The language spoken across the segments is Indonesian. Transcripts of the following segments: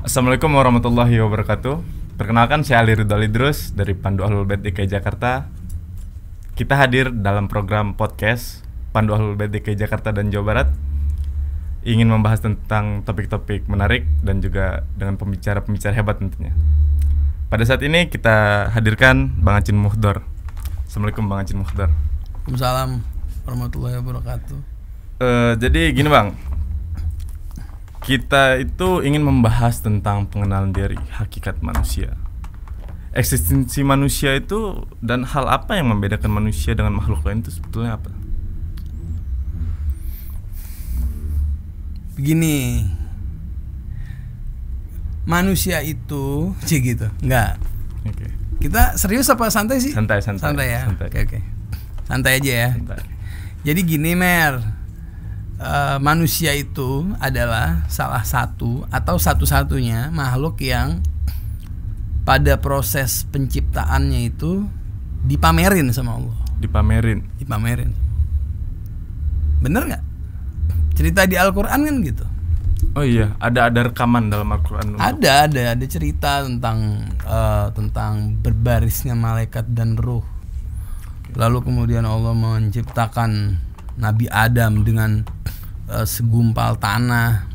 Assalamualaikum warahmatullahi wabarakatuh. Perkenalkan, saya Ali Ridho Lidrus dari Pandu Ahlul Bait DKI Jakarta. Kita hadir dalam program podcast Pandu Ahlul Bait DKI Jakarta dan Jawa Barat, ingin membahas tentang topik-topik menarik dan juga dengan pembicara-pembicara hebat tentunya. Pada saat ini kita hadirkan Bang Acin Muhdor. Assalamualaikum Bang Acin Muhdor. Waalaikumsalam warahmatullahi wabarakatuh. Jadi gini Bang, kita itu ingin membahas tentang pengenalan diri, hakikat manusia, eksistensi manusia itu, dan hal apa yang membedakan manusia dengan makhluk lain itu sebetulnya apa? Begini, manusia itu gitu, enggak. Oke. Kita serius apa santai sih? Santai ya. Santai. Oke. Santai aja ya. Santai. Jadi gini manusia itu adalah salah satu atau satu-satunya makhluk yang pada proses penciptaannya itu dipamerin sama Allah. Dipamerin. Bener nggak? Cerita di Al-Quran kan gitu. Oh iya, ada rekaman dalam Al-Quran. Ada cerita tentang berbarisnya malaikat dan ruh. Lalu kemudian Allah menciptakan Nabi Adam dengan segumpal tanah.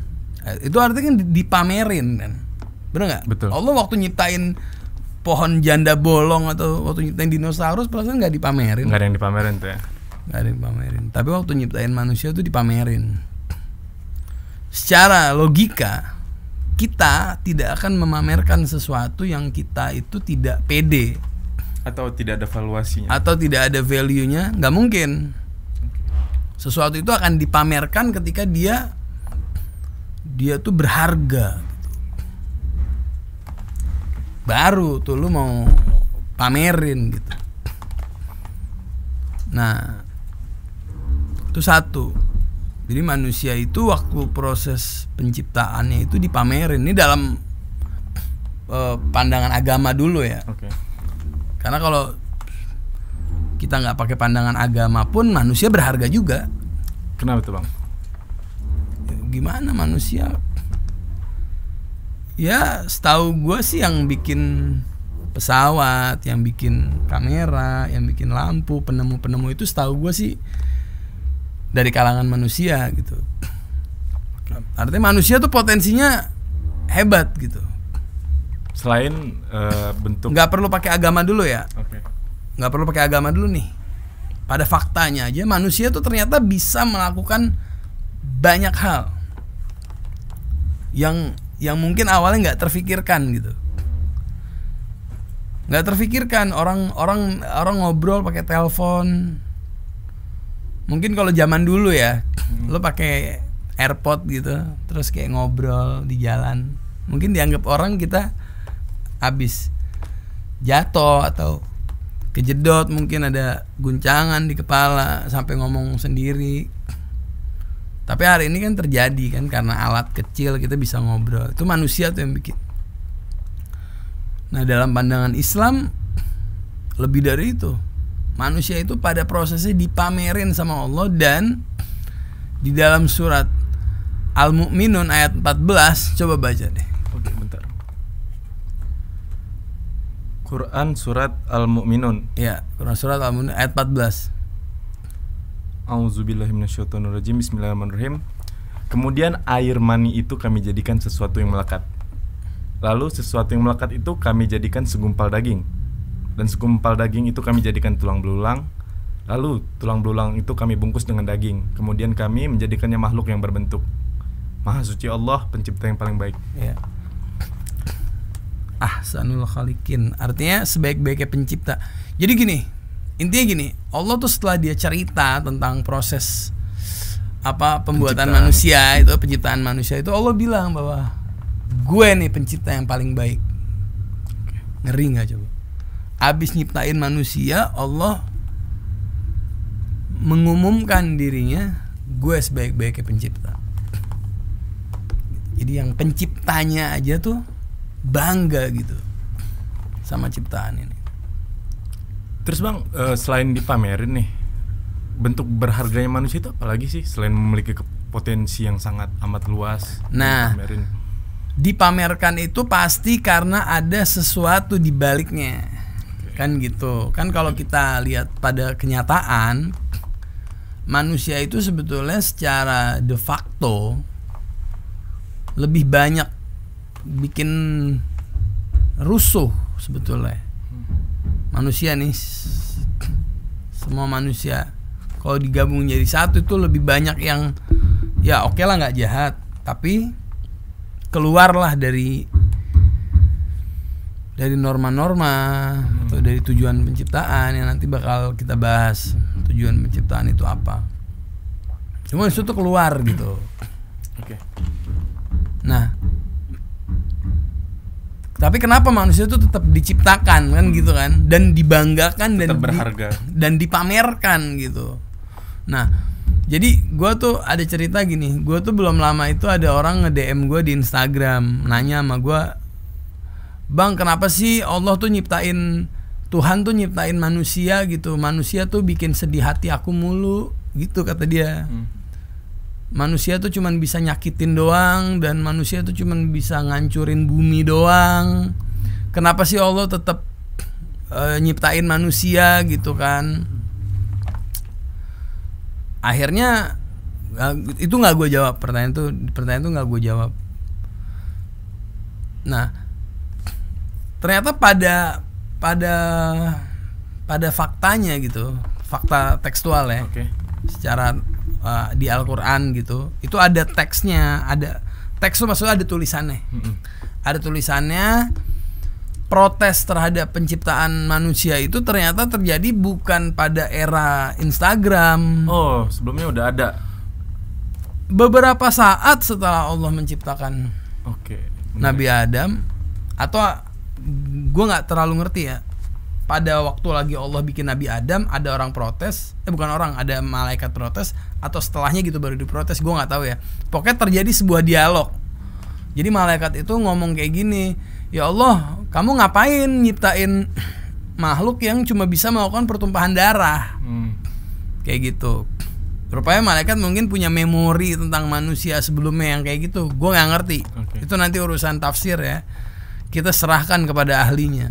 Itu artinya kan dipamerin kan. Bener nggak? Betul. Allah waktu nyiptain pohon janda bolong atau waktu nyiptain dinosaurus perasaan nggak dipamerin. Nggak ada yang dipamerin tuh ya. Nggak ada yang dipamerin. Tapi waktu nyiptain manusia itu dipamerin. Secara logika kita tidak akan memamerkan sesuatu yang kita itu tidak pede atau tidak ada valuasinya atau tidak ada value-nya. Nggak mungkin. Sesuatu itu akan dipamerkan ketika dia tuh berharga gitu. Baru tuh lu mau pamerin gitu. Nah, itu satu. Jadi manusia itu waktu proses penciptaannya itu dipamerin. Ini dalam pandangan agama dulu ya. Oke. Karena kalau kita nggak pakai pandangan agama pun manusia berharga juga. Kenapa tuh Bang? Gimana manusia? Ya setahu gue sih yang bikin pesawat, yang bikin kamera, yang bikin lampu, penemu itu setahu gue sih dari kalangan manusia gitu. Artinya manusia tuh potensinya hebat gitu. Selain bentuk. Nggak perlu pakai agama dulu ya. Oke. Nggak perlu pakai agama dulu nih. Pada faktanya aja manusia tuh ternyata bisa melakukan banyak hal yang mungkin awalnya nggak terfikirkan gitu. Nggak terfikirkan orang ngobrol pakai telepon. Mungkin kalau zaman dulu ya, lo pakai AirPod gitu, terus kayak ngobrol di jalan. Mungkin dianggap orang kita habis jatuh atau kejedot, mungkin ada guncangan di kepala sampai ngomong sendiri. Tapi hari ini kan terjadi kan karena alat kecil kita bisa ngobrol. Itu manusia tuh yang bikin. Nah, dalam pandangan Islam lebih dari itu. Manusia itu pada prosesnya dipamerin sama Allah, dan di dalam surat Al-Mu'minun ayat 14, coba baca deh. Oke, bentar. Quran surat Al-Mu'minun. Ya, Quran surat Al-Mu'minun ayat 14. A'udzubillahi minasyaitonirrajim. Bismillahirrahmanirrahim. Kemudian air mani itu kami jadikan sesuatu yang melekat. Lalu sesuatu yang melekat itu kami jadikan segumpal daging. Dan segumpal daging itu kami jadikan tulang belulang. Lalu tulang belulang itu kami bungkus dengan daging. Kemudian kami menjadikannya makhluk yang berbentuk. Maha suci Allah, pencipta yang paling baik. Ya. Ahsanul khaliqin, artinya sebaik-baiknya pencipta. Jadi gini, intinya gini, Allah tuh setelah dia cerita tentang proses pembuatan manusia itu, penciptaan manusia itu, Allah bilang bahwa gue nih pencipta yang paling baik. Ngeri nggak coba? Abis nyiptain manusia, Allah mengumumkan dirinya, gue sebaik-baiknya pencipta. Jadi yang penciptanya aja tuh bangga gitu sama ciptaan ini. Terus Bang, selain dipamerin nih, bentuk berharganya manusia itu apalagi sih selain memiliki potensi yang sangat amat luas? Nah, dipamerkan itu pasti karena ada sesuatu di baliknya. Kan gitu. Kan kalau kita lihat pada kenyataan, manusia itu sebetulnya secara de facto lebih banyak bikin rusuh sebetulnya. Manusia nih, semua manusia kalau digabung jadi satu itu lebih banyak yang ya oke lah nggak jahat, tapi keluarlah dari norma-norma atau dari tujuan penciptaan yang nanti bakal kita bahas. Tujuan penciptaan itu apa? Cuma itu tuh keluar gitu. Oke. Nah, tapi kenapa manusia itu tetap diciptakan kan gitu kan, dan dibanggakan tetap dan berharga dan dipamerkan gitu. Nah, jadi gue tuh ada cerita gini. Gue tuh belum lama itu ada orang nge-DM gue di Instagram, nanya sama gue, "Bang, kenapa sih Allah tuh nyiptain, Tuhan tuh nyiptain manusia gitu, manusia tuh bikin sedih hati aku mulu," gitu kata dia. Manusia tuh cuman bisa nyakitin doang, dan manusia tuh cuman bisa ngancurin bumi doang. Kenapa sih Allah tetap nyiptain manusia gitu kan? Akhirnya itu nggak gue jawab, pertanyaan itu nggak gue jawab. Nah, ternyata pada faktanya gitu, fakta tekstual ya. Secara di Al-Quran gitu, itu ada teksnya, ada teks itu maksudnya ada tulisannya. Ada tulisannya, protes terhadap penciptaan manusia itu ternyata terjadi bukan pada era Instagram. Oh, sebelumnya udah ada. Beberapa saat setelah Allah menciptakan Nabi Adam, atau gue nggak terlalu ngerti ya. Pada waktu lagi Allah bikin Nabi Adam, ada orang protes, ada malaikat protes, atau setelahnya gitu baru diprotes, gue nggak tahu ya. Pokoknya terjadi sebuah dialog. Jadi malaikat itu ngomong kayak gini, "Ya Allah, kamu ngapain nyiptain makhluk yang cuma bisa melakukan pertumpahan darah?" Kayak gitu. Rupanya malaikat mungkin punya memori tentang manusia sebelumnya yang kayak gitu. Gue nggak ngerti. Itu nanti urusan tafsir ya. Kita serahkan kepada ahlinya.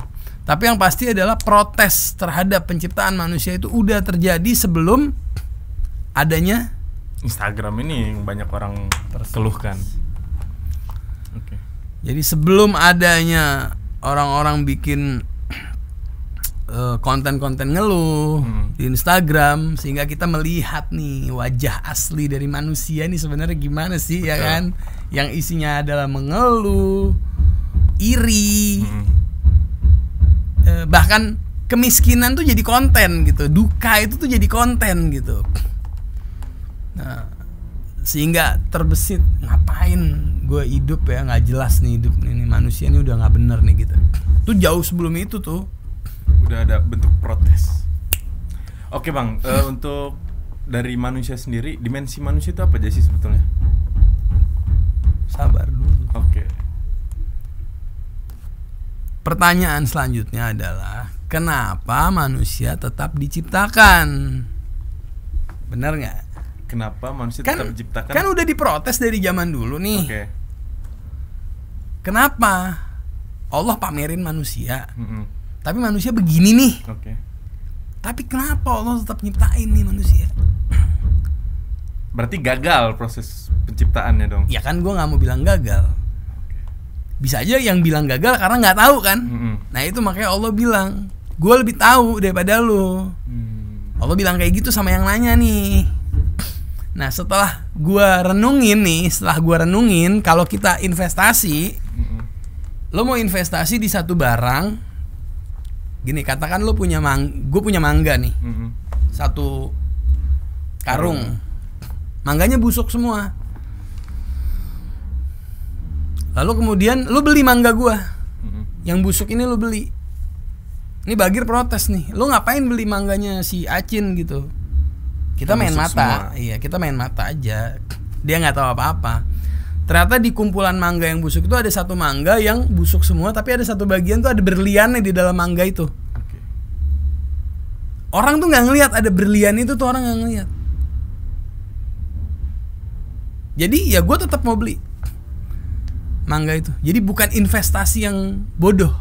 Tapi yang pasti adalah protes terhadap penciptaan manusia itu udah terjadi sebelum adanya Instagram ini yang banyak orang keluhkan. Jadi sebelum adanya orang-orang bikin konten-konten ngeluh di Instagram, sehingga kita melihat nih wajah asli dari manusia nih sebenarnya gimana sih. Ya kan, yang isinya adalah mengeluh, iri, bahkan kemiskinan tuh jadi konten gitu, duka itu tuh jadi konten gitu. Nah, sehingga terbesit, ngapain gue hidup ya, nggak jelas nih hidup ini, manusia ini udah nggak bener nih gitu. Tuh jauh sebelum itu tuh udah ada bentuk protes. Oke bang, untuk dari manusia sendiri, dimensi manusia itu apa aja sih sebetulnya? Sabar dulu. Pertanyaan selanjutnya adalah, kenapa manusia tetap diciptakan? Bener nggak? Kenapa manusia tetap diciptakan? Kan udah diprotes dari zaman dulu nih. Kenapa Allah pamerin manusia? Tapi manusia begini nih. Tapi kenapa Allah tetap nyiptain nih manusia? Berarti gagal proses penciptaannya dong? Ya kan gue nggak mau bilang gagal. Bisa aja yang bilang gagal karena nggak tahu kan. Nah itu makanya Allah bilang, gue lebih tahu daripada lo. Allah bilang kayak gitu sama yang nanya nih. Nah setelah gue renungin kalau kita investasi, lo mau investasi di satu barang, gini katakan lo punya gue punya mangga nih, satu karung, mangganya busuk semua. Lalu kemudian lu beli mangga gua, yang busuk ini lu beli. Ini Bagir protes nih, lu ngapain beli mangganya si Acin gitu? Kita main mata, iya kita main mata aja. Dia nggak tahu apa-apa. Ternyata di kumpulan mangga yang busuk itu ada satu mangga yang busuk semua, tapi ada satu bagian tuh ada berliannya di dalam mangga itu. Orang tuh nggak ngelihat ada berlian itu tuh, orang nggak ngelihat. Jadi ya gue tetap mau beli mangga itu. Jadi bukan investasi yang bodoh.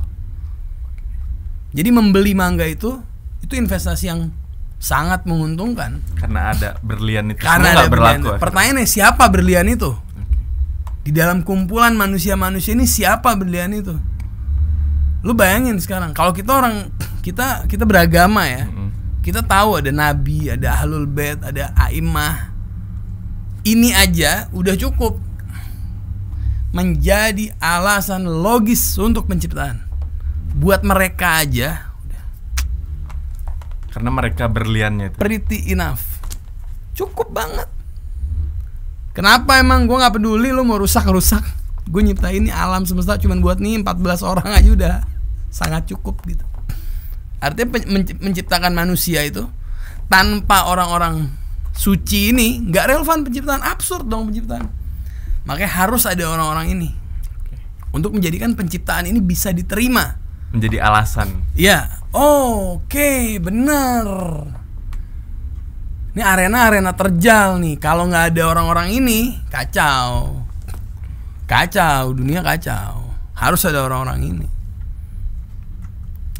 Jadi membeli mangga itu investasi yang sangat menguntungkan. Karena ada berlian itu. Karena ada berlaku. Pertanyaannya siapa berlian itu? Di dalam kumpulan manusia-manusia ini siapa berlian itu? Lu bayangin sekarang, kalau kita beragama ya. Kita tahu ada nabi, ada ahlul bait, ada a'immah. Ini aja udah cukup menjadi alasan logis untuk penciptaan. Buat mereka aja udah. Karena mereka berliannya itu. Pretty enough. Cukup banget. Kenapa emang gue gak peduli lu mau rusak-rusak. Gue nyiptain ini alam semesta cuman buat nih 14 orang aja udah sangat cukup gitu. Artinya menciptakan manusia itu tanpa orang-orang suci ini gak relevan penciptaan. Absurd dong penciptaan. Makanya harus ada orang-orang ini untuk menjadikan penciptaan ini bisa diterima. Menjadi alasan. Ya, oke, bener. Ini arena terjal nih. Kalau nggak ada orang-orang ini, kacau. Kacau, dunia kacau. Harus ada orang-orang ini.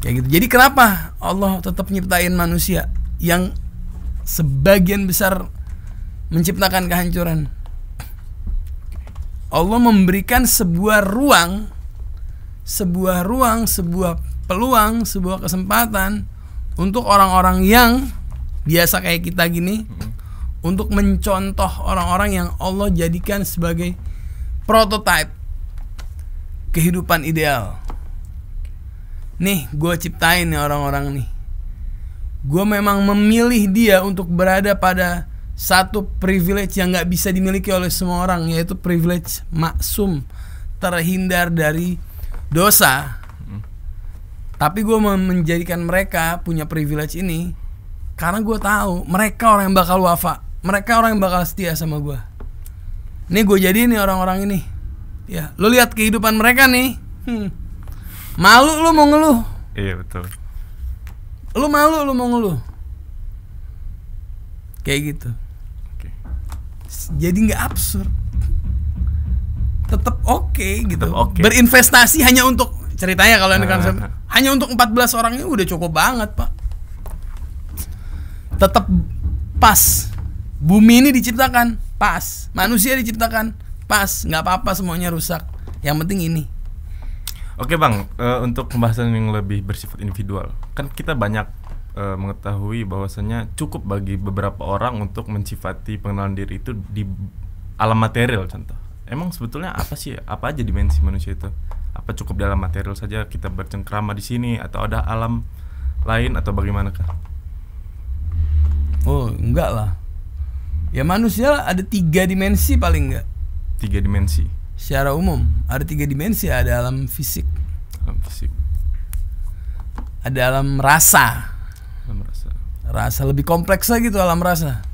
Kayak gitu. Jadi kenapa Allah tetap nyiptain manusia yang sebagian besar menciptakan kehancuran? Allah memberikan sebuah peluang, sebuah kesempatan untuk orang-orang yang biasa kayak kita gini, untuk mencontoh orang-orang yang Allah jadikan sebagai prototipe kehidupan ideal. Nih, gue ciptain nih orang-orang nih. Gue memang memilih dia untuk berada pada satu privilege yang gak bisa dimiliki oleh semua orang, yaitu privilege maksum, terhindar dari dosa. Tapi gue menjadikan mereka punya privilege ini karena gue tahu mereka orang yang bakal wafa, mereka orang yang bakal setia sama gue. Nih gue jadi nih orang-orang ini. Ya, lu lihat kehidupan mereka nih. Malu lu mau ngeluh. Iya betul. Lu malu lu mau ngeluh. Kayak gitu. Oke. Jadi nggak absurd. Tetap oke gitu. Tetep okay. Berinvestasi hanya untuk ceritanya kalau ini kan hanya untuk 14 orang ini udah cukup banget, Pak. Tetap pas. Bumi ini diciptakan pas. Manusia diciptakan pas. Nggak apa-apa semuanya rusak. Yang penting ini. Oke Bang, untuk pembahasan yang lebih bersifat individual, kan kita banyak mengetahui bahwasannya cukup bagi beberapa orang untuk mensifati pengenalan diri itu di alam material contoh. Emang sebetulnya apa aja dimensi manusia itu? Apa cukup di alam material saja kita bercengkrama di sini, atau ada alam lain, atau bagaimanakah? Oh enggak lah. Ya manusia ada 3 dimensi paling enggak. 3 dimensi. Secara umum ada 3 dimensi. Ada alam fisik. Alam fisik. Ada alam rasa. Alam rasa. Rasa lebih kompleks lagi tuh alam rasa.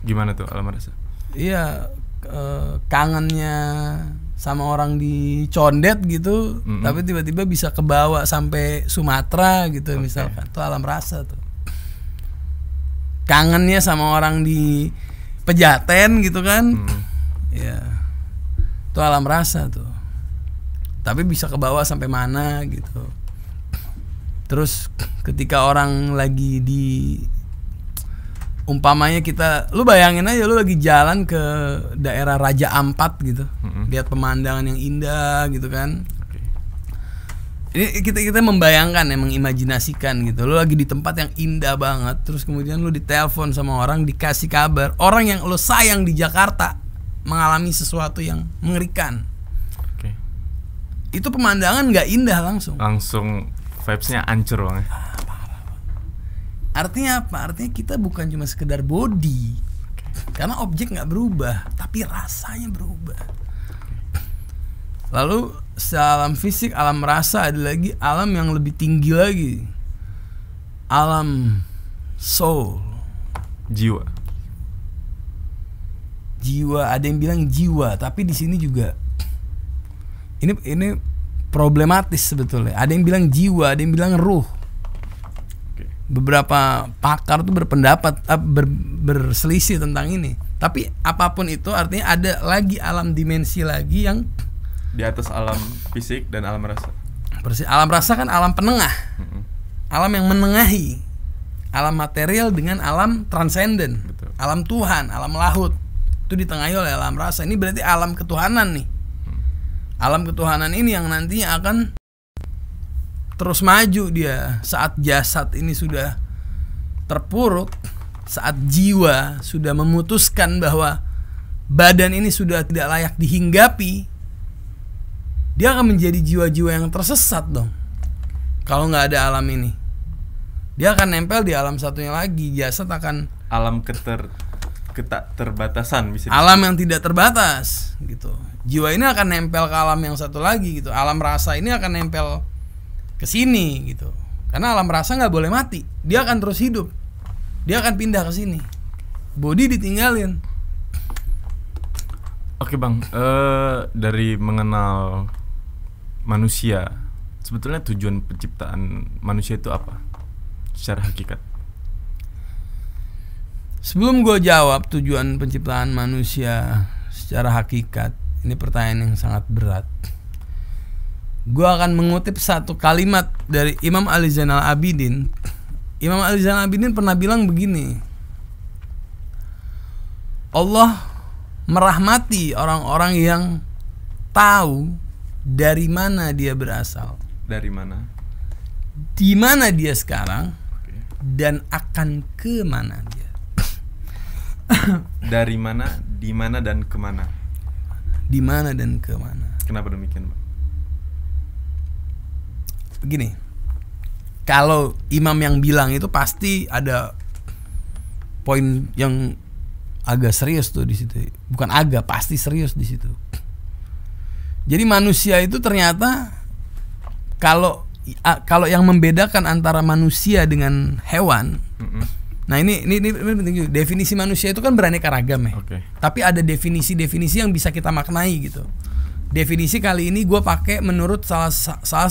Gimana tuh alam rasa? Iya, kangennya sama orang di Condet gitu, tapi tiba-tiba bisa kebawa sampai Sumatera gitu, misalkan. Itu alam rasa tuh. Kangennya sama orang di Pejaten gitu kan. Ya. Itu alam rasa tuh. Tapi bisa kebawa sampai mana gitu. Terus ketika orang lagi di, umpamanya lu bayangin aja lu lagi jalan ke daerah Raja Ampat gitu, lihat pemandangan yang indah gitu kan. Ini kita membayangkan, mengimajinasikan gitu. Lu lagi di tempat yang indah banget, terus kemudian lu ditelepon sama orang, dikasih kabar orang yang lu sayang di Jakarta mengalami sesuatu yang mengerikan. Itu pemandangan nggak indah langsung vibes-nya hancur Bang. Artinya apa? Artinya kita bukan cuma sekedar body, karena objek nggak berubah, tapi rasanya berubah. Lalu alam fisik, alam rasa, ada lagi alam yang lebih tinggi lagi, alam soul, jiwa. Ada yang bilang jiwa, tapi di sini juga ini problematis sebetulnya. Ada yang bilang jiwa, ada yang bilang ruh. beberapa pakar tuh berpendapat berselisih tentang ini. Tapi apapun itu artinya ada lagi alam dimensi lagi yang di atas alam fisik dan alam rasa. Alam rasa kan alam penengah. Alam yang menengahi alam material dengan alam transenden. Betul. Alam Tuhan, alam lahut. Itu ditengahi oleh alam rasa. Ini berarti alam ketuhanan nih. Alam ketuhanan ini yang nantinya akan terus maju dia saat jasad ini sudah terpuruk, saat jiwa sudah memutuskan bahwa badan ini sudah tidak layak dihinggapi. Dia akan menjadi jiwa-jiwa yang tersesat dong. Kalau nggak ada alam ini, dia akan nempel di alam satunya lagi. Jasad akan alam keterbatasan bisa. Alam yang tidak terbatas gitu. Jiwa ini akan nempel ke alam yang satu lagi gitu. Alam rasa ini akan nempel ke sini gitu. Karena alam rasa nggak boleh mati. Dia akan terus hidup. Dia akan pindah ke sini. Body ditinggalin. Oke bang, dari mengenal manusia, sebetulnya tujuan penciptaan manusia itu apa secara hakikat? Sebelum gue jawab tujuan penciptaan manusia secara hakikat, ini pertanyaan yang sangat berat. Gue akan mengutip satu kalimat dari Imam Ali Zainal Abidin. Imam Ali Zainal Abidin pernah bilang begini, Allah merahmati orang-orang yang tahu dari mana dia berasal, dari mana, di mana dia sekarang, dan akan ke mana dia. Dari mana, di mana, dan kemana? Di mana dan kemana? Kenapa demikian, Bang? Begini, kalau imam yang bilang itu pasti ada poin yang agak serius tuh di situ. Bukan agak, pasti serius di situ. Jadi manusia itu ternyata kalau yang membedakan antara manusia dengan hewan. Nah ini penting juga. Definisi manusia itu kan beraneka ragam ya. Okay. Tapi ada definisi-definisi yang bisa kita maknai gitu. Definisi kali ini gue pakai menurut salah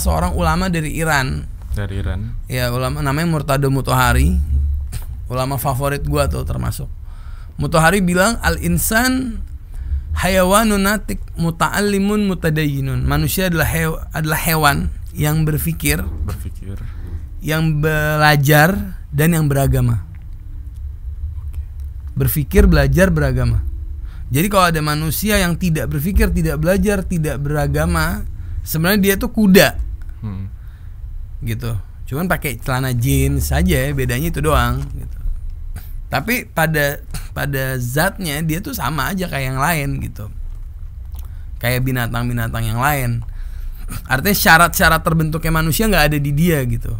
seorang ulama dari Iran. Dari Iran. Ya, ulama namanya Murtado Mutahari. Ulama favorit gue tuh termasuk. Mutahari bilang al-insan hayawanun natik muta'allimun mutadayyinun. Manusia adalah hewan yang berpikir, yang belajar dan yang beragama. Berpikir, belajar, beragama. Jadi kalau ada manusia yang tidak berpikir, tidak belajar, tidak beragama, sebenarnya dia tuh kuda. Gitu. Cuman pakai celana jeans saja, bedanya itu doang gitu. Tapi pada zatnya dia tuh sama aja kayak yang lain gitu. Kayak binatang-binatang yang lain. Artinya syarat-syarat terbentuknya manusia nggak ada di dia gitu.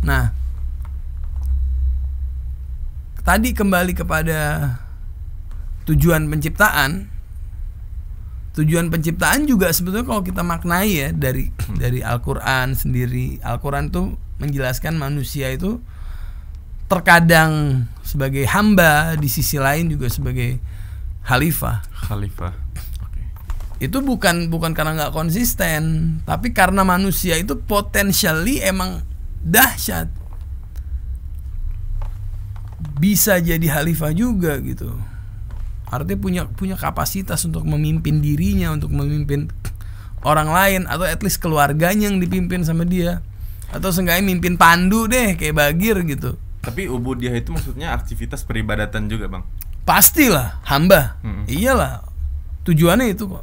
Nah, tadi kembali kepada tujuan penciptaan. Tujuan penciptaan juga sebetulnya kalau kita maknai ya dari Al-Qur'an sendiri. Al-Qur'an tuh menjelaskan manusia itu terkadang sebagai hamba, di sisi lain juga sebagai khalifah. Okay. Itu bukan karena nggak konsisten, tapi karena manusia itu potentially emang dahsyat, bisa jadi khalifah juga gitu. Artinya punya kapasitas untuk memimpin dirinya, untuk memimpin orang lain, atau at least keluarganya yang dipimpin sama dia, atau seenggaknya mimpin pandu deh kayak Bagir gitu. Tapi ubudiyah itu maksudnya aktivitas peribadatan juga, Bang? Pastilah, hamba. Iyalah, tujuannya itu kok.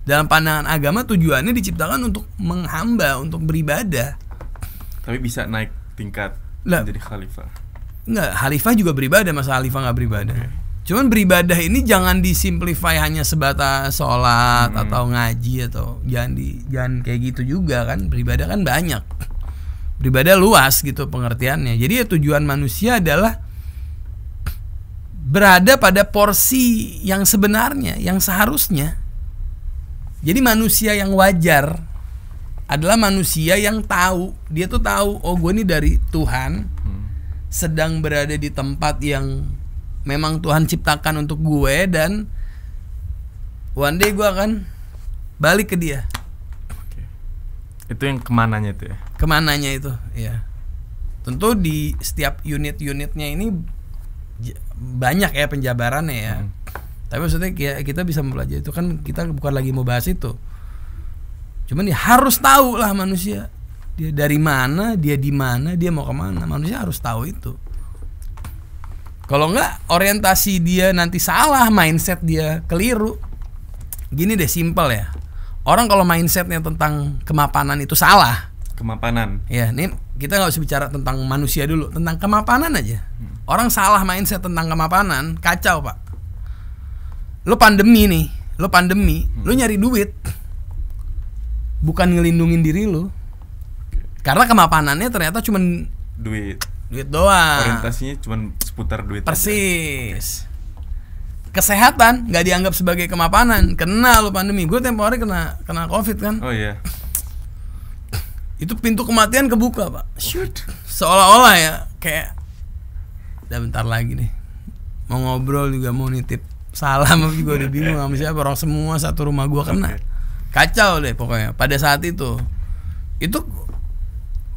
Dalam pandangan agama tujuannya diciptakan untuk menghamba, untuk beribadah. Tapi bisa naik tingkat menjadi khalifah. Enggak, khalifah juga beribadah, masa khalifah nggak beribadah? Okay. Cuman beribadah ini jangan disimplify hanya sebatas sholat atau ngaji, atau jangan kayak gitu juga kan. Beribadah kan banyak. Beribadah luas gitu pengertiannya. Jadi ya tujuan manusia adalah berada pada porsi yang sebenarnya, yang seharusnya. Jadi manusia yang wajar adalah manusia yang tahu, dia tuh tahu, oh gue ini dari Tuhan, sedang berada di tempat yang memang Tuhan ciptakan untuk gue, dan one day gue akan balik ke dia. Itu yang kemananya itu ya? Kemananya itu, ya. Tentu di setiap unit-unitnya ini banyak ya penjabarannya ya. Tapi maksudnya kita bisa mempelajari itu kan, kita bukan lagi mau bahas itu. Cuman dia harus tahu lah manusia, dia dari mana, dia di mana, dia mau kemana. Manusia harus tahu itu. Kalau enggak, orientasi dia nanti salah, mindset dia keliru. Gini deh, simpel ya. Orang kalau mindsetnya tentang kemapanan itu salah. Kemapanan. Ya, ini kita nggak usah bicara tentang manusia dulu, tentang kemapanan aja. Orang salah mindset tentang kemapanan, kacau pak. Lo pandemi nih, lo nyari duit, bukan ngelindungin diri lo. Karena kemapanannya ternyata cuman Duit doang. Orientasinya cuman seputar duit. Persis. Kesehatan nggak dianggap sebagai kemapanan. Kena lo pandemi. Gue tempo hari kena COVID kan. Oh iya. Itu pintu kematian kebuka pak. Shoot. Seolah-olah ya kayak udah bentar lagi nih mau ngobrol juga, mau nitip salam juga udah bingung sama siapa. Orang semua satu rumah gua kena. Kacau deh pokoknya. Pada saat itu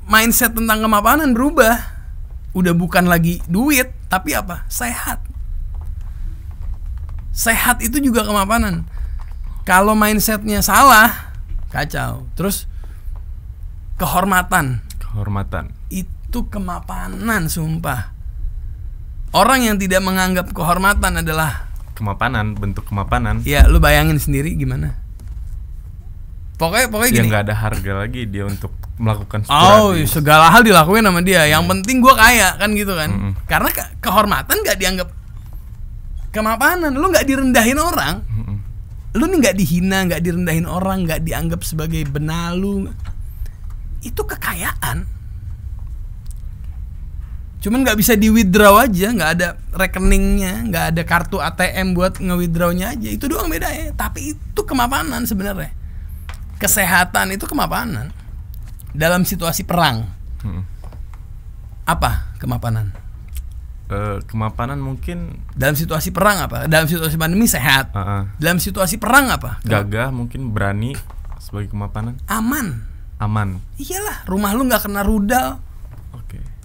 mindset tentang kemapanan berubah. Udah bukan lagi duit, tapi apa? Sehat. Sehat itu juga kemapanan. Kalau mindsetnya salah, kacau. Terus kehormatan itu kemapanan, sumpah. Orang yang tidak menganggap kehormatan adalah kemapanan, bentuk kemapanan. Ya, lu bayangin sendiri gimana. Pokoknya dia gini. nggak ada harga lagi dia untuk melakukan segala hal dilakuin sama dia. Yang penting gue kaya kan gitu kan. Karena kehormatan nggak dianggap kemapanan. Lu nggak direndahin orang. Lu nih nggak dihina, nggak direndahin orang, nggak dianggap sebagai benalu. Itu kekayaan. Cuman nggak bisa di withdraw aja, nggak ada rekeningnya, nggak ada kartu ATM buat nge-withdrawnya aja. Itu doang bedanya. Tapi itu kemapanan sebenarnya. Kesehatan itu kemapanan. Dalam situasi perang, apa kemapanan? Kemapanan mungkin dalam situasi perang apa? Dalam situasi pandemi sehat. Dalam situasi perang apa? Gagah, mungkin berani sebagai kemapanan. Aman. Iyalah, rumah lu nggak kena rudal.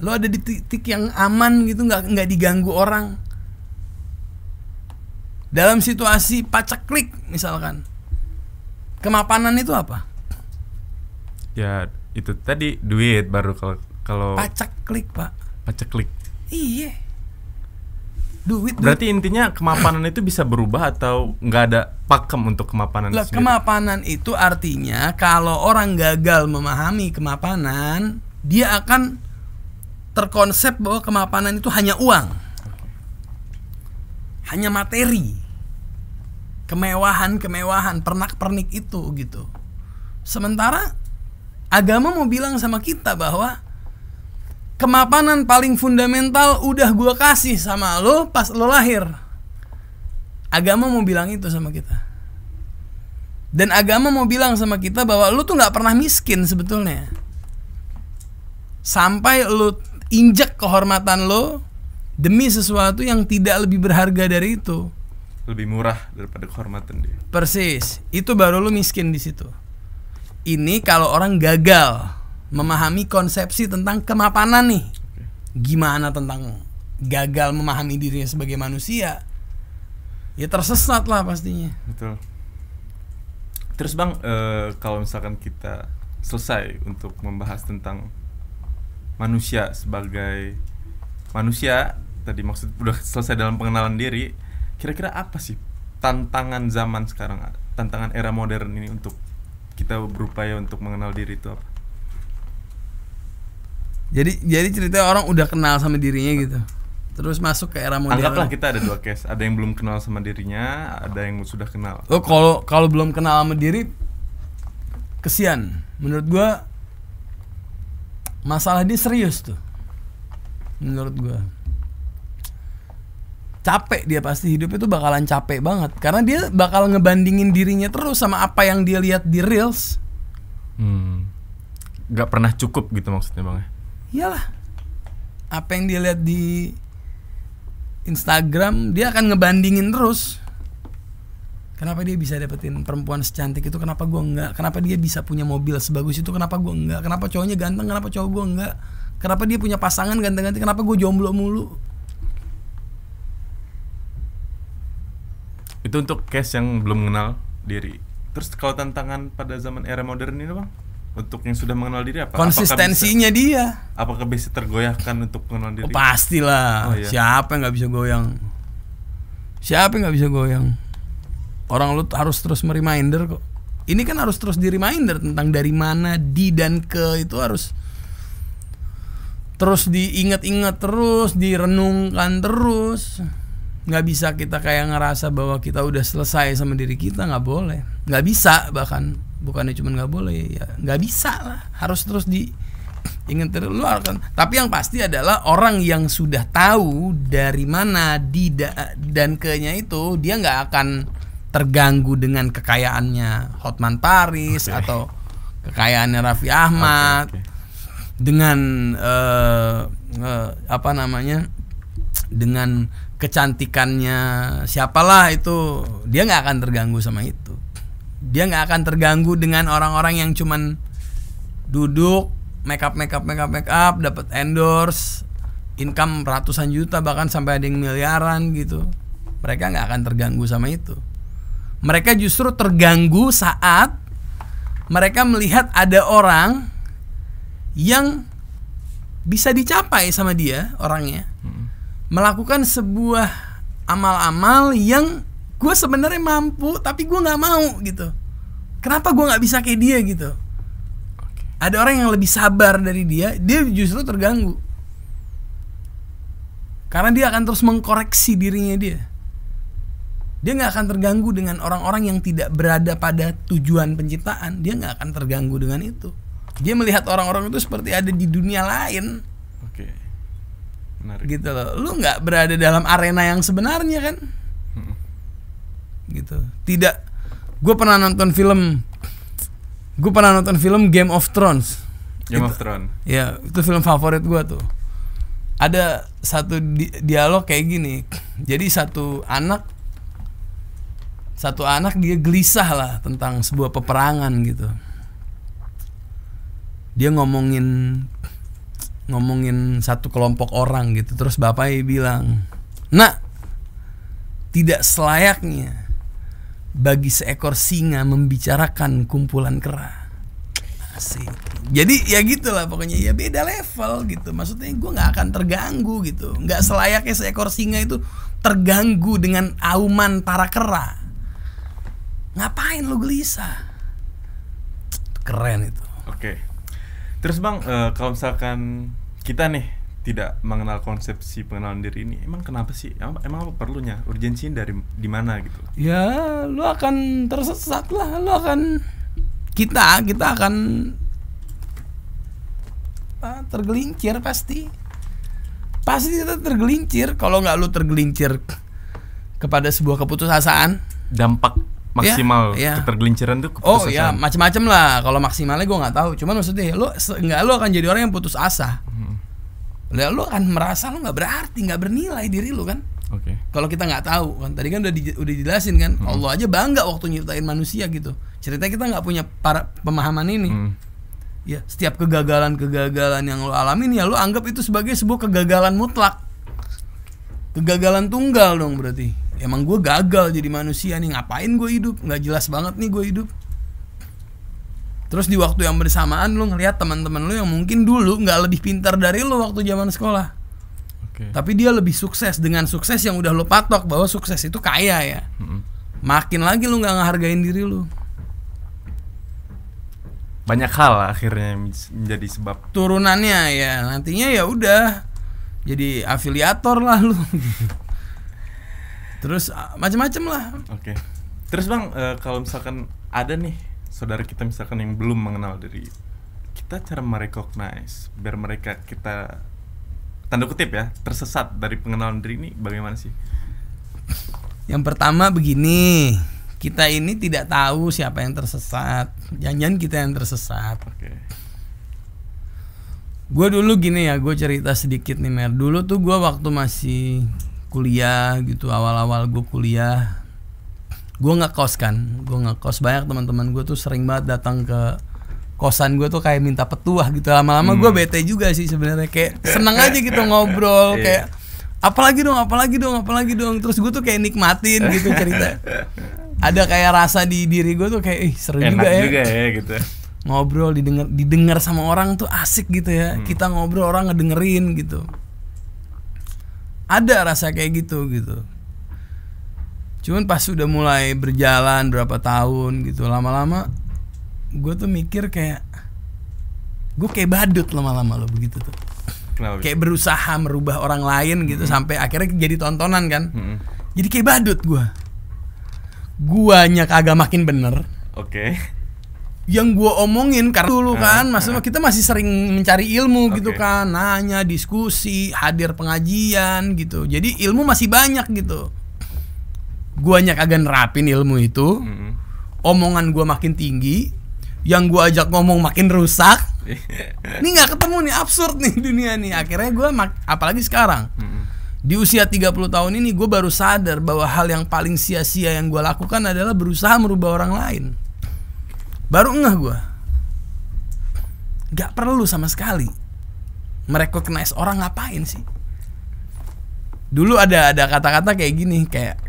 Lo ada di titik yang aman gitu, nggak diganggu orang. Dalam situasi paceklik misalkan, kemapanan itu apa? Ya itu tadi duit baru kalau paceklik pak. Paceklik. Iya. Duit. Berarti intinya kemapanan itu bisa berubah atau nggak ada pakem untuk kemapanan? Lah, kemapanan itu artinya kalau orang gagal memahami kemapanan, dia akan terkonsep bahwa kemapanan itu hanya uang, hanya materi, kemewahan, pernak-pernik itu gitu. Sementara agama mau bilang sama kita bahwa kemapanan paling fundamental udah gua kasih sama lo pas lo lahir. Agama mau bilang itu sama kita. Dan agama mau bilang sama kita bahwa lo tuh nggak pernah miskin sebetulnya. Sampai lo injek kehormatan lo demi sesuatu yang tidak lebih berharga dari itu. Lebih murah daripada kehormatan dia. Persis. Itu baru lo miskin di situ. Ini kalau orang gagal memahami konsepsi tentang kemapanan nih. Gimana tentang gagal memahami dirinya sebagai manusia? Ya tersesat lah pastinya. Betul. Terus Bang, kalau misalkan kita selesai untuk membahas tentang manusia sebagai manusia, tadi maksud udah selesai dalam pengenalan diri, kira-kira apa sih tantangan zaman sekarang, tantangan era modern ini untuk kita berupaya untuk mengenal diri itu apa? Jadi ceritanya orang udah kenal sama dirinya gitu, terus masuk ke era modern. Anggaplah kita ada dua case, ada yang belum kenal sama dirinya, ada yang sudah kenal. Kalau belum kenal sama diri, kesian. Menurut gua masalah dia serius tuh. Menurut gua capek dia, pasti hidup itu bakalan capek banget karena dia bakal ngebandingin dirinya terus sama apa yang dia lihat di reels. Gak pernah cukup gitu maksudnya Bang ya? Iyalah, apa yang dia lihat di Instagram dia akan ngebandingin terus. Kenapa dia bisa dapetin perempuan secantik itu, kenapa gua enggak? Kenapa dia bisa punya mobil sebagus itu, kenapa gua enggak? Kenapa cowoknya ganteng, kenapa cowok gua enggak? Kenapa dia punya pasangan ganti-ganti? Kenapa gue jomblo mulu? Itu untuk case yang belum mengenal diri. Terus kalau tantangan pada zaman era modern ini bang, untuk yang sudah mengenal diri apa? Konsistensinya dia. Apakah bisa tergoyahkan untuk mengenal diri? Oh, pastilah. Oh, iya. Siapa yang nggak bisa goyang? Siapa yang nggak bisa goyang? Orang lu harus terus mereminder kok. Ini kan harus terus di reminder tentang dari mana, di dan ke itu harus terus diingat-ingat terus, direnungkan terus. Nggak bisa kita kayak ngerasa bahwa kita udah selesai sama diri kita, nggak boleh, nggak bisa, bahkan bukannya cuma nggak boleh, ya nggak bisa lah, harus terus diingat terus. Lu akan, tapi yang pasti adalah orang yang sudah tahu dari mana di dan ke-nya itu, dia nggak akan terganggu dengan kekayaannya Hotman Paris atau kekayaannya Raffi Ahmad, dengan apa namanya, dengan kecantikannya siapalah itu, dia nggak akan terganggu sama itu. Dia nggak akan terganggu dengan orang-orang yang cuman duduk make up dapat endorse, income ratusan juta bahkan sampai ada yang miliaran gitu. Mereka nggak akan terganggu sama itu. Mereka justru terganggu saat mereka melihat ada orang yang bisa dicapai sama dia orangnya, melakukan sebuah amal-amal yang gue sebenarnya mampu tapi gue nggak mau gitu. Kenapa gue nggak bisa kayak dia gitu? Ada orang yang lebih sabar dari dia justru terganggu karena dia akan terus mengkoreksi dirinya dia. Dia nggak akan terganggu dengan orang-orang yang tidak berada pada tujuan penciptaan. Dia nggak akan terganggu dengan itu. Dia melihat orang-orang itu seperti ada di dunia lain. Oke. Menarik. Gitu loh. Lu nggak berada dalam arena yang sebenarnya kan? Gitu. Tidak. Gue pernah nonton film Game of Thrones. Game of Thrones. Ya, itu film favorit gue tuh. Ada satu dialog kayak gini. Jadi satu anak dia gelisah lah tentang sebuah peperangan gitu. Dia ngomongin satu kelompok orang gitu. Terus bapaknya bilang, "Nak, tidak selayaknya bagi seekor singa membicarakan kumpulan kera." Asik. Jadi ya gitulah pokoknya, ya beda level gitu. Maksudnya gue nggak akan terganggu gitu. Nggak selayaknya seekor singa itu terganggu dengan auman para kera. Ngapain lu gelisah? Keren itu. Oke. Terus bang, kalau misalkan kita nih tidak mengenal konsepsi pengenalan diri ini, emang kenapa sih? Emang apa perlunya? Urgensinya dari di mana gitu? Ya, lu akan tersesat lah. Lu akan kita akan tergelincir pasti. Pasti kita tergelincir. Kalau nggak lu tergelincir kepada sebuah keputusasaan, dampak maksimal ketergelinciran tuh keputusasaan. Oh ya, macam-macam lah. Kalau maksimalnya gue nggak tahu. Cuman maksudnya lu akan jadi orang yang putus asa. Lu akan merasa lu nggak berarti, nggak bernilai diri lu kan. Oke. Kalau kita nggak tahu kan, tadi kan udah dijelasin kan. Allah aja bangga waktu nyiptain manusia gitu. Ceritanya kita nggak punya pemahaman ini. Ya, setiap kegagalan yang lu alamin ya lu anggap itu sebagai sebuah kegagalan mutlak. Kegagalan tunggal dong berarti. Emang gue gagal jadi manusia nih, ngapain gue hidup? Nggak jelas banget nih gue hidup. Terus di waktu yang bersamaan lu ngelihat teman-teman lu yang mungkin dulu nggak lebih pintar dari lu waktu zaman sekolah. Tapi dia lebih sukses dengan sukses yang udah lu patok bahwa sukses itu kaya ya. Makin lagi lu nggak ngehargain diri lu. Banyak hal akhirnya menjadi sebab turunannya ya. Nantinya ya udah jadi afiliator lah lu. Terus macam-macam lah. Oke. Terus bang, kalau misalkan ada nih saudara kita misalkan yang belum mengenal diri kita, cara merecognize biar mereka kita tanda kutip ya tersesat dari pengenalan diri ini bagaimana sih? Yang pertama begini, kita ini tidak tahu siapa yang tersesat. Jangan-jangan kita yang tersesat. Oke. Gue dulu gini ya, gue cerita sedikit nih Mer. Dulu tuh gue waktu masih kuliah gitu, awal-awal gue kuliah, gue ngekos kan, banyak teman-teman gue tuh sering banget datang ke kosan gue tuh kayak minta petuah gitu. Lama-lama gue bete juga sih sebenarnya, kayak seneng aja gitu ngobrol, kayak apalagi dong. Terus gue tuh kayak nikmatin gitu cerita. Ada kayak rasa di diri gue tuh kayak seru enak juga ya gitu. Ngobrol didengar sama orang tuh asik gitu ya. Kita ngobrol orang ngedengerin gitu. Ada rasa kayak gitu. Cuman pas udah mulai berjalan berapa tahun gitu, lama-lama gue tuh mikir kayak gue kayak badut lama-lama loh begitu tuh. Kenapa? Kayak berusaha merubah orang lain gitu sampai akhirnya jadi tontonan kan. Jadi kayak badut gue. Guanya kagak makin bener. Oke. Yang gue omongin karena dulu kan, maksudnya kita masih sering mencari ilmu gitu kan, nanya, diskusi, hadir pengajian gitu. Jadi ilmu masih banyak gitu. Guanya kagak nerapin ilmu itu, omongan gua makin tinggi, yang gua ajak ngomong makin rusak. Ini nggak ketemu nih, absurd nih dunia nih. Akhirnya gua apalagi sekarang di usia 30 tahun ini gua baru sadar bahwa hal yang paling sia-sia yang gua lakukan adalah berusaha merubah orang lain. Baru ngeh gua, nggak perlu sama sekali merecognize orang, ngapain sih? Dulu ada kata-kata kayak gini, kayak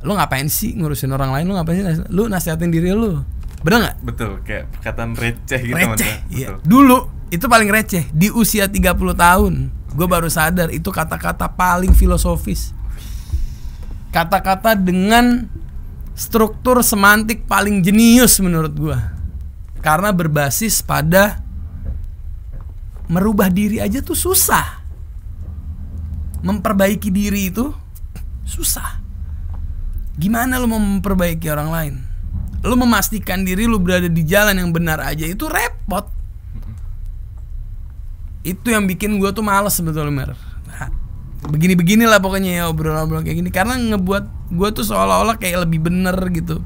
lu ngapain sih ngurusin orang lain, lu ngapain sih, lu nasihatin diri lu, bener nggak? Betul, kayak perkataan receh gitu. Receh, iya. Dulu itu paling receh. Di usia 30 tahun gue baru sadar itu kata-kata paling filosofis, kata-kata dengan struktur semantik paling jenius menurut gue, karena berbasis pada merubah diri aja tuh susah, memperbaiki diri itu susah. Gimana lu mau memperbaiki orang lain? Lu memastikan diri lu berada di jalan yang benar aja itu repot. Itu yang bikin gue tuh males sebetulnya. Begini-beginilah pokoknya ya obrolan-obrolan kayak gini, karena ngebuat gue tuh seolah-olah kayak lebih bener gitu.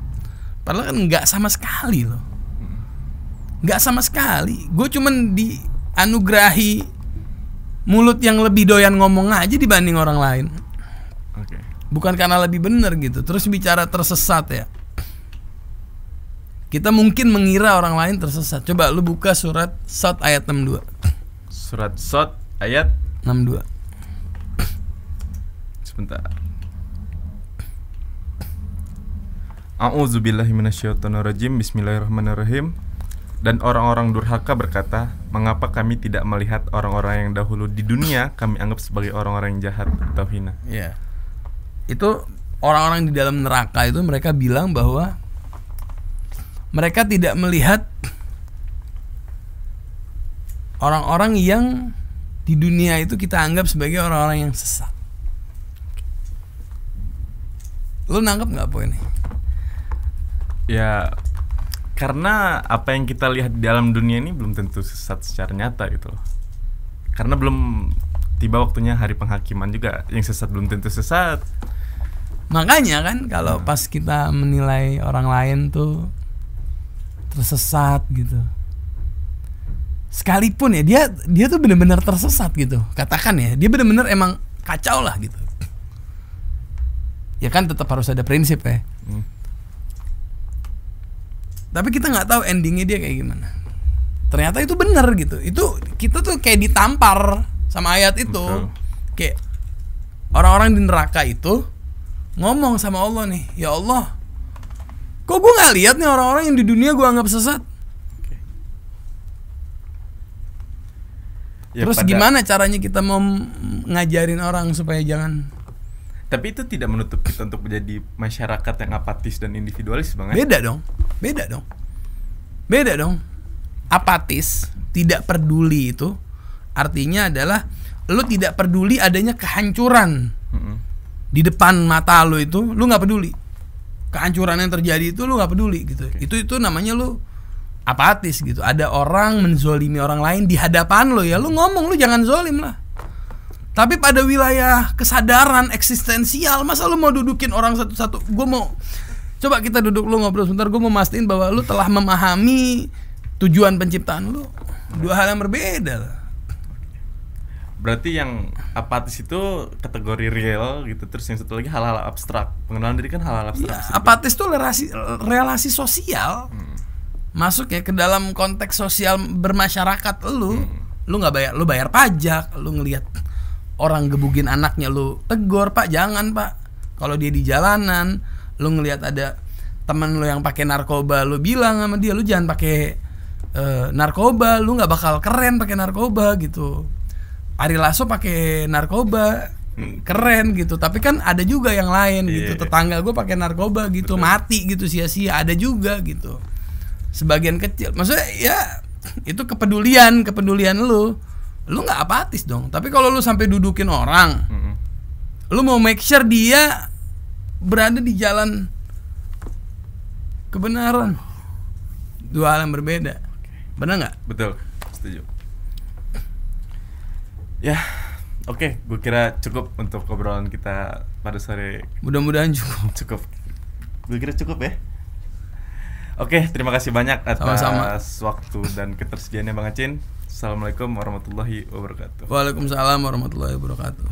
Padahal kan nggak sama sekali loh. Nggak sama sekali. Gue cuman dianugerahi mulut yang lebih doyan ngomong aja dibanding orang lain. Bukan karena lebih bener gitu. Terus bicara tersesat ya, kita mungkin mengira orang lain tersesat. Coba lu buka surat Shot ayat 62. Surat Shot ayat 62. Sebentar. A'udzubillahi minasyaitonirrajim. Bismillahirrahmanirrahim. Dan orang-orang durhaka berkata, mengapa kami tidak melihat orang-orang yang dahulu di dunia kami anggap sebagai orang-orang yang jahat atau hina? Iya. Itu orang-orang di dalam neraka itu mereka bilang bahwa mereka tidak melihat orang-orang yang di dunia itu kita anggap sebagai orang-orang yang sesat. Lu nangkep nggak poin ini? Ya, karena apa yang kita lihat di dalam dunia ini belum tentu sesat secara nyata gitu loh. Karena belum tiba waktunya hari penghakiman juga. Yang sesat belum tentu sesat. Makanya kan kalau pas kita menilai orang lain tuh tersesat gitu, sekalipun ya dia tuh benar-benar tersesat gitu, katakan ya dia benar-benar emang kacau lah gitu, ya kan tetap harus ada prinsip ya. Tapi kita nggak tahu endingnya dia kayak gimana. Ternyata itu benar gitu. Itu kita tuh kayak ditampar sama ayat itu. Betul. Kayak orang-orang di neraka itu ngomong sama Allah nih, ya Allah, kok gue nggak lihat nih orang-orang yang di dunia gue anggap sesat. Ya, terus gimana caranya kita mau ngajarin orang supaya jangan? Tapi itu tidak menutup kita untuk menjadi masyarakat yang apatis dan individualis, Bang. Beda dong. Apatis, tidak peduli itu artinya adalah lu tidak peduli adanya kehancuran. Di depan mata lu itu, lu nggak peduli. Kehancuran yang terjadi itu lu nggak peduli gitu. Itu namanya lu apatis gitu. Ada orang menzolimi orang lain di hadapan lu, ya lu ngomong, lu jangan zolim lah. Tapi pada wilayah kesadaran eksistensial, masa lu mau dudukin orang satu-satu? Gue mau coba kita duduk, lu ngobrol sebentar. Gue mau mastiin bahwa lu telah memahami tujuan penciptaan lu. Dua hal yang berbeda lah. Berarti yang apatis itu kategori real gitu, terus yang satu lagi hal-hal abstrak. Pengenalan diri kan hal-hal abstrak. Ya, apatis itu relasi sosial. masuk ya ke dalam konteks sosial bermasyarakat lu nggak bayar, lu bayar pajak, lu ngelihat orang gebugin anaknya lu tegur, Pak jangan Pak. Kalau dia di jalanan, lu ngelihat ada temen lu yang pakai narkoba, lu bilang sama dia lu jangan pakai narkoba, lu nggak bakal keren pakai narkoba gitu. Ari Lasso pakai narkoba keren gitu, tapi kan ada juga yang lain gitu. Tetangga gue pakai narkoba gitu, mati gitu sia-sia, ada juga gitu. Sebagian kecil, maksudnya ya itu kepedulian lu nggak apatis dong. Tapi kalau lu sampai dudukin orang, lu mau make sure dia berada di jalan kebenaran, dua hal yang berbeda. Benar nggak? Betul, setuju. Ya, oke, gue kira cukup untuk obrolan kita pada sore. Mudah-mudahan cukup. Gue kira cukup ya. Oke, terima kasih banyak atas Sama-sama. waktu dan ketersediaannya Bang Acin. Assalamualaikum warahmatullahi wabarakatuh. Waalaikumsalam warahmatullahi wabarakatuh.